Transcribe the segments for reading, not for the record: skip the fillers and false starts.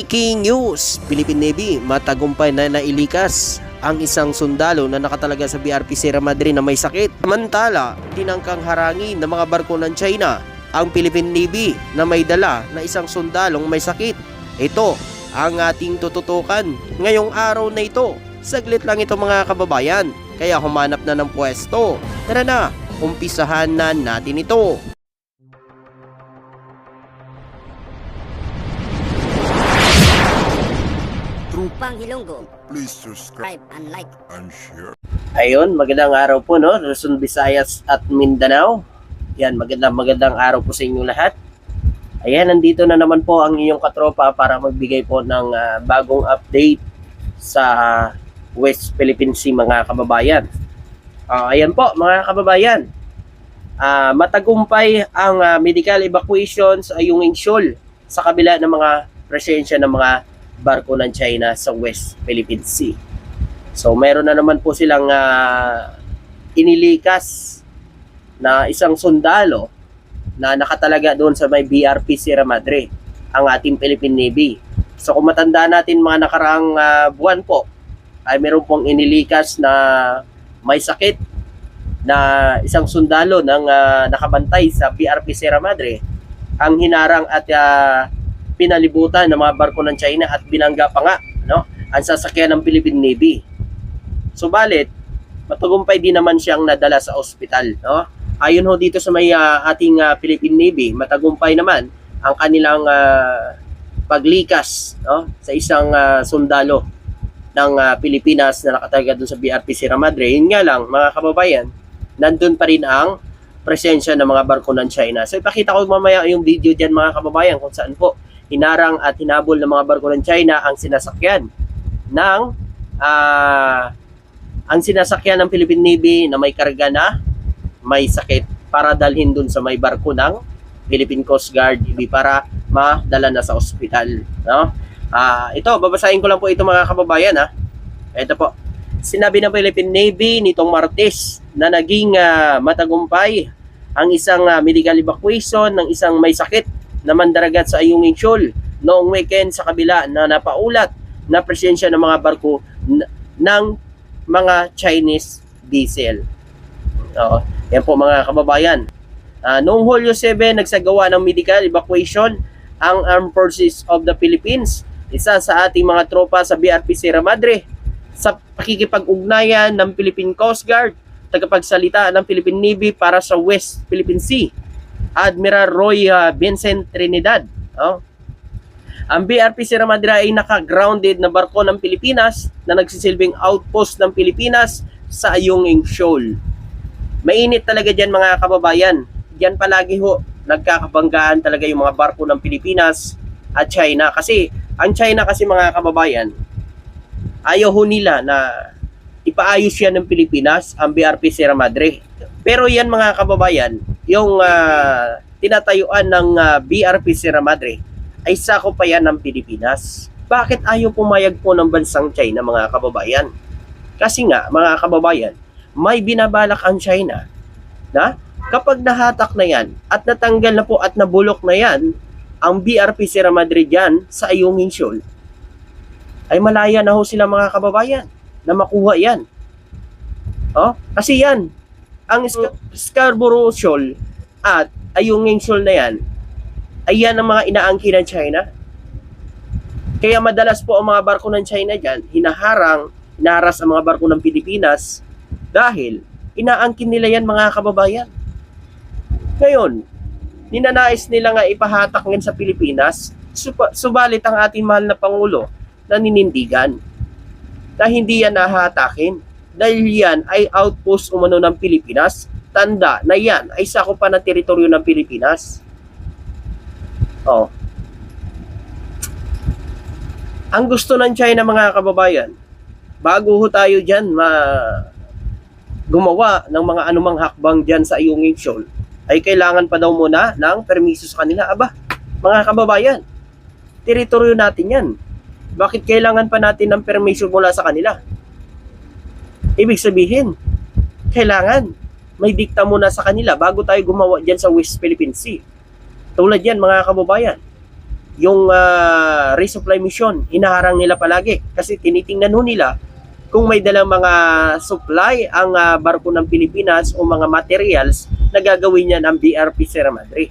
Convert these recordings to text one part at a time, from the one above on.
Breaking news! Philippine Navy matagumpay na nailikas ang isang sundalo na nakatalaga sa BRP Sierra Madre na may sakit. Samantala, tinangkang harangin ng mga barko ng China ang Philippine Navy na may dala na isang sundalong may sakit. Ito ang ating tututukan ngayong araw na ito. Saglit lang ito mga kababayan, kaya humanap na ng pwesto. Tara na, umpisahan na natin ito. Pang Hilonggo. Please subscribe Subscribe and like. and share. Ayun, magandang araw po no, Luzon, Visayas at Mindanao. Yan, magandang araw po sa inyo lahat. Ayan, nandito na naman po ang inyong katropa para magbigay po ng bagong update sa West Philippine Sea mga kababayan. Ayan po mga kababayan. Matagumpay ang medical evacuation sa Ayungin Shoal sa kabila ng mga presensya ng mga barko ng China sa West Philippine Sea. So meron na naman po silang inilikas na isang sundalo na nakatalaga doon sa may BRP Sierra Madre, ang ating Philippine Navy. So kung matandaan natin mga nakaraang buwan po, ay meron pong inilikas na may sakit na isang sundalo ng nakabantay sa BRP Sierra Madre ang hinarang at pinalibutan ng mga barko ng China at binangga pa nga no, ang sasakyan ng Philippine Navy. Subalit, matagumpay din naman siyang nadala sa ospital. No? Ayon ho dito sa may ating Philippine Navy, matagumpay naman ang kanilang paglikas no, sa isang sundalo ng Pilipinas na nakatalaga doon sa BRP Sierra Madre. Yun nga lang, mga kababayan, nandun pa rin ang presensya ng mga barko ng China. So ipakita ko mamaya yung video dyan mga kababayan kung saan po hinarang at hinabol ng mga barko ng China ang sinasakyan ng Philippine Navy na may karga na may sakit para dalhin dun sa may barko ng Philippine Coast Guard para madala na sa ospital. No? Ito, babasahin ko lang po ito mga kababayan. Ito po. Sinabi ng Philippine Navy nitong Martes na naging matagumpay ang isang medical evacuation ng isang may sakit na mandaragat sa Ayungin Shoal noong weekend sa kabila na napaulat na presensya ng mga barko ng mga Chinese diesel. Yan po mga kababayan. Noong Hulyo 7, nagsagawa ng medical evacuation ang Armed Forces of the Philippines, isa sa ating mga tropa sa BRP Sierra Madre, sa pakikipag-ugnayan ng Philippine Coast Guard, tagapagsalita ng Philippine Navy para sa West Philippine Sea, Admiral Roy Vincent Trinidad. Ang BRP Sierra Madre ay naka-grounded na barko ng Pilipinas na nagsisilbing outpost ng Pilipinas sa Ayungin Shoal. Mainit talaga dyan mga kababayan. Diyan palagi ho nagkakabanggaan talaga yung mga barko ng Pilipinas at China. Kasi ang China kasi mga kababayan, ayaw ho nila na ipaayos yan ng Pilipinas ang BRP Sierra Madre. Pero yan mga kababayan, yung tinatayuan ng BRP Sierra Madre ay sakop pa yan ng Pilipinas. Bakit ayaw pumayag po ng bansang China mga kababayan? Kasi nga mga kababayan, may binabalak ang China na kapag nahatak na yan at natanggal na po at nabulok na yan ang BRP Sierra Madre dyan sa Ayungin Shoal, ay malaya na ho sila mga kababayan na makuha yan. Kasi yan, ang Scarborough Shoal at Ayungin Shoal na yan, ay yan ang mga inaangkin ng China. Kaya madalas po ang mga barko ng China dyan, hinaharas ang mga barko ng Pilipinas dahil inaangkin nila yan mga kababayan. Ngayon, ninanais nila nga ipahatak ngayon sa Pilipinas, subalit ang ating mahal na Pangulo naninindigan na hindi yan nahatakin dahil yan ay outpost umano ng Pilipinas. Tanda na yan ay sakop pa ng teritoryo ng Pilipinas. Ang gusto ng China mga kababayan, bago ho tayo dyan gumawa ng mga anumang hakbang dyan sa Ayungin Shoal, ay kailangan pa daw muna ng permiso sa kanila. Mga kababayan, teritoryo natin yan. Bakit kailangan pa natin ng permiso mula sa kanila? Ibig sabihin, kailangan may dikta muna sa kanila bago tayo gumawa dyan sa West Philippine Sea. Tulad yan mga kababayan. yung resupply mission, hinaharang nila palagi kasi tinitingnan ho nila kung may dalang mga supply ang barko ng Pilipinas o mga materials na gagawin niya ng BRP Sierra Madre.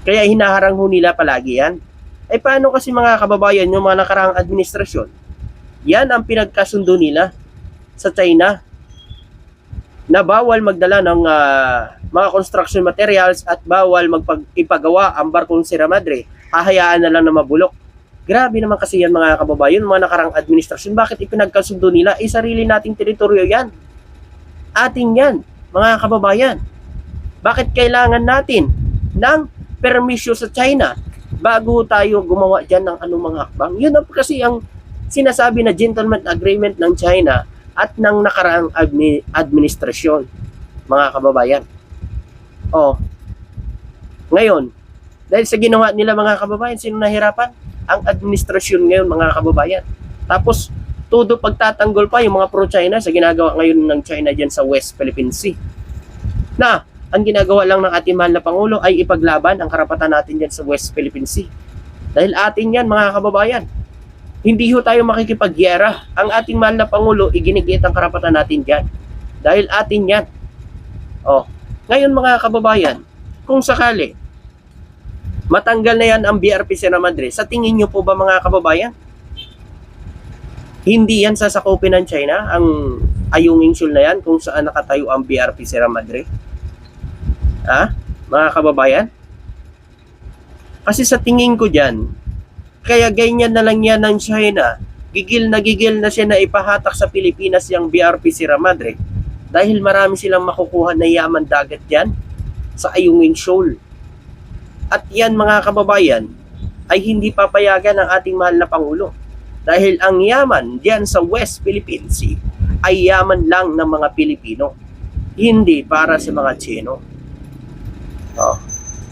Kaya hinaharang ho nila palagi yan. Eh paano kasi mga kababayan, yung mga nakaraang administrasyon, yan ang pinagkasundo nila sa China na bawal magdala ng mga construction materials at bawal ipagawa ang barkong Sierra Madre. Hahayaan na lang na mabulok. Grabe naman kasi yan mga kababayan, mga nakarang administrasyon. Bakit ipinagkasundo nila? Sarili nating teritoryo yan. Atin yan, mga kababayan. Bakit kailangan natin ng permisyo sa China bago tayo gumawa dyan ng anumang hakbang? Yun ang kasi ang sinasabi na gentleman agreement ng China at ng nakaraang administrasyon, mga kababayan. Ngayon, dahil sa ginawa nila mga kababayan, sino nahirapan? Ang administrasyon ngayon mga kababayan. Tapos, todo pagtatanggol pa yung mga pro-China sa ginagawa ngayon ng China dyan sa West Philippine Sea. Na, ang ginagawa lang ng ating mahal na Pangulo ay ipaglaban ang karapatan natin dyan sa West Philippine Sea. Dahil atin yan mga kababayan. Hindi ho tayo makikipagyera. Ang ating mahal na Pangulo, iginigit ang karapatan natin dyan. Dahil atin yan. Ngayon mga kababayan, kung sakali, matanggal na yan ang BRP Sierra Madre, sa tingin nyo po ba mga kababayan, hindi yan sasakupin ng China, ang Ayungin Shoal na yan, kung saan nakatayo ang BRP Sierra Madre? Mga kababayan? Kasi sa tingin ko dyan, kaya ganyan na lang yan ng China, gigil na siya na ipahatak sa Pilipinas yung BRP Sierra Madre dahil marami silang makukuha na yaman dagat dyan sa Ayungin Shoal. At yan mga kababayan ay hindi papayagan ng ating mahal na Pangulo dahil ang yaman dyan sa West Philippine Sea ay yaman lang ng mga Pilipino, hindi para sa mga Chino.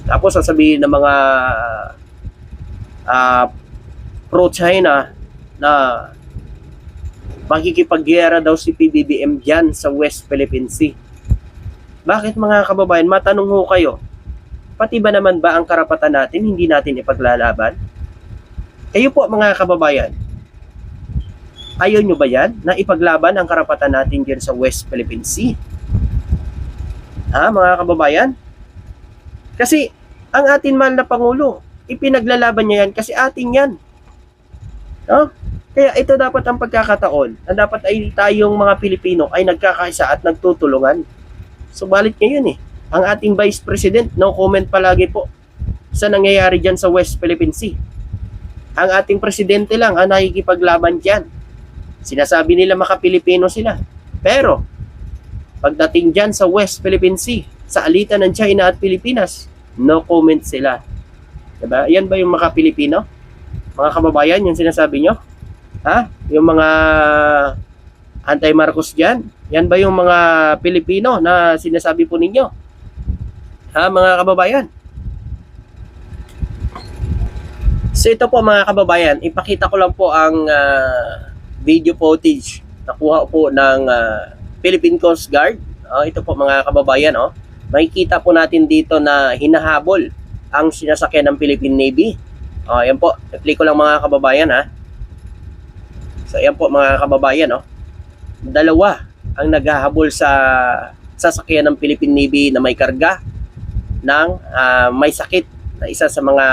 Tapos sasabihin ng mga pro-China na makikipagyera daw si PBBM dyan sa West Philippine Sea. Bakit mga kababayan? Matanong ho kayo, pati ba naman ba ang karapatan natin hindi natin ipaglalaban? Kayo po mga kababayan, ayaw nyo ba yan na ipaglaban ang karapatan natin dyan sa West Philippine Sea? Mga kababayan? Kasi ang atin mahal na Pangulo, ipinaglalaban niya yan kasi atin yan. Kaya ito dapat ang pagkakataon na dapat ay tayong mga Pilipino ay nagkakaisa at nagtutulungan. Subalit ngayon ang ating Vice President, no comment palagi po sa nangyayari dyan sa West Philippine Sea. Ang ating Presidente lang ang nakikipaglaban dyan. Sinasabi nila maka-Pilipino sila. Pero, pagdating dyan sa West Philippine Sea, sa alitan ng China at Pilipinas, no comment sila. Diba? Yan ba yung maka-Pilipino? Mga kababayan, yung sinasabi nyo? Yung mga anti-Marcos dyan? Yan ba yung mga Pilipino na sinasabi po ninyo? Mga kababayan? So ito po mga kababayan, ipakita ko lang po ang video footage nakuha po ng Philippine Coast Guard. Ito po mga kababayan, makikita po natin dito na hinahabol ang sinasakyan ng Philippine Navy. Yan po, i-play ko lang mga kababayan So yan po mga kababayan, dalawa ang naghahabol sa sasakyan ng Philippine Navy na may karga ng may sakit na isa sa mga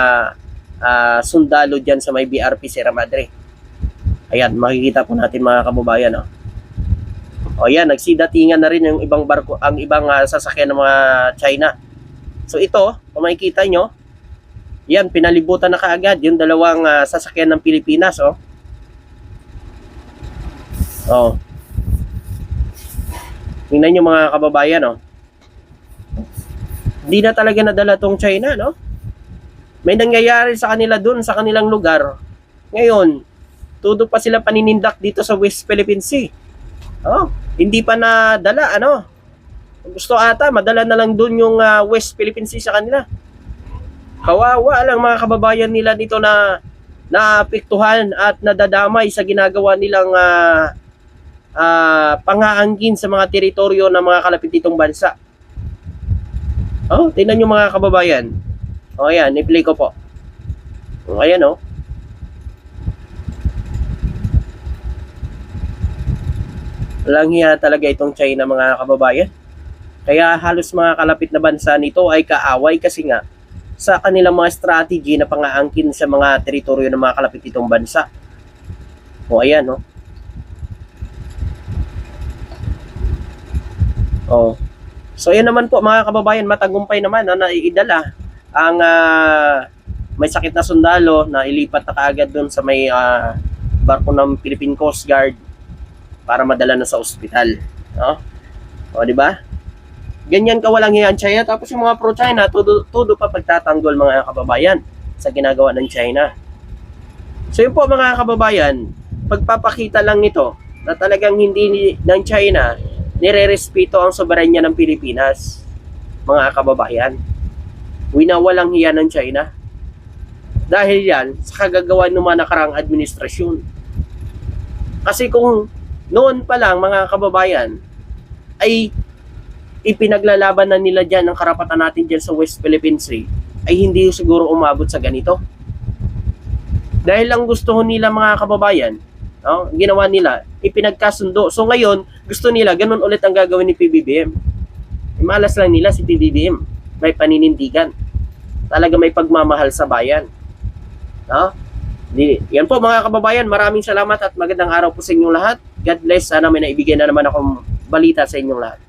sundalo dyan sa may BRP Sierra Madre. Ayan, makikita po natin mga kababayan. Yan, nagsidatingan na rin yung ibang barko, ang ibang sasakyan ng mga China. So ito, kung makikita nyo, yan, pinalibutan na kaagad yung dalawang sasakyan ng Pilipinas. Tingnan nyo mga kababayan. Hindi na talaga nadala tong China, May nangyayari sa kanila dun, sa kanilang lugar. Ngayon, todo pa sila paninindak dito sa West Philippine Sea. Hindi pa nadala, Gusto ata, madala na lang dun yung West Philippine Sea sa kanila. Kawawa lang mga kababayan nila dito na naapektuhan at nadadamay sa ginagawa nilang pangaangkin sa mga teritoryo ng mga kalapit nitong bansa. Tingnan nyo mga kababayan. Yan, i-play ko po. O, ayan o. Walang hiya talaga itong China mga kababayan. Kaya halos mga kalapit na bansa nito ay kaaway kasi nga sa kanilang mga strategy na pangaangkin sa mga teritoryo ng mga kalapit itong bansa. O ayan o. O. So ayan naman po mga kababayan, matagumpay naman na naiidala ang may sakit na sundalo na ilipat na kaagad doon sa may barko ng Philippine Coast Guard para madala na sa ospital. No? O, di ba? Ganyan kawalang hiya ang China. Tapos yung mga pro-China, todo pa pagtatanggol mga kababayan sa ginagawa ng China. So yun po mga kababayan, pagpapakita lang nito na talagang hindi ng China nire-respeto ang soberanya ng Pilipinas. Mga kababayan, winawalang hiya ng China. Dahil yan sa kagagawa ng mga nakarang administrasyon. Kasi kung noon pa lang mga kababayan ay ipinaglalaban na nila dyan ang karapatan natin dyan sa West Philippine Sea, ay hindi siguro umabot sa ganito. Dahil lang gusto nila mga kababayan, no, ginawa nila, ipinagkasundo. So ngayon, gusto nila, ganun ulit ang gagawin ni PBBM. Malas lang nila si PBBM. May paninindigan. Talaga may pagmamahal sa bayan. No? Yan po mga kababayan, maraming salamat at magandang araw po sa inyong lahat. God bless. Sana may naibigay na naman akong balita sa inyong lahat.